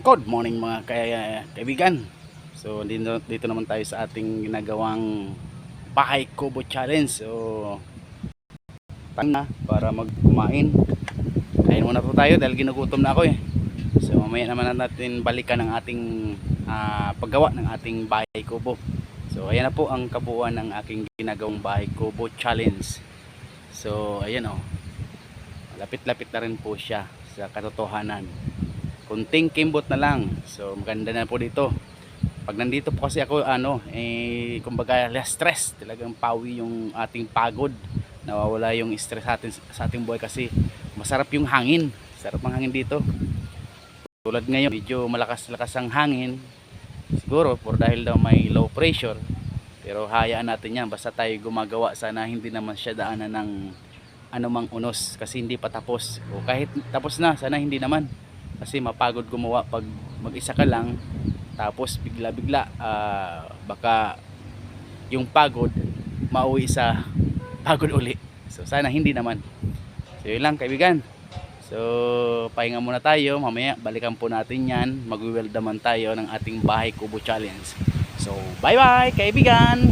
Good morning mga kaibigan. So dito naman tayo sa ating ginagawang bahay kubo challenge. So tayo na para magkumain. Kain muna po tayo dahil ginugutom na ako eh. So mamaya naman natin balikan ang ating paggawa ng ating bahay kubo. So ayan na po ang kabuuan ng aking ginagawang bahay kubo challenge. So ayan oh. Lapit-lapit na rin po siya sa katotohanan. Kunting kimbot na lang. So maganda na po dito. Pag nandito po kasi ako kumbaga less stress, talagang pawi yung ating pagod, nawawala yung stress sa ating buhay kasi masarap yung hangin. Sarap ang hangin dito. Tulad ngayon, medyo malakas-lakas ang hangin. Siguro por dahil daw may low pressure. Pero hayaan natin yan, basta tayo gumagawa, sana hindi naman siya daanan ng anumang unos kasi hindi pa tapos. O kahit tapos na, sana hindi naman. Kasi mapagod gumawa pag mag-isa ka lang tapos bigla-bigla baka yung pagod mauwi sa pagod uli. So sana hindi naman. So yun lang kaibigan. So pahinga muna tayo, mamaya balikan po natin yan. Mag-weld naman tayo ng ating bahay kubo challenge. So bye bye kaibigan.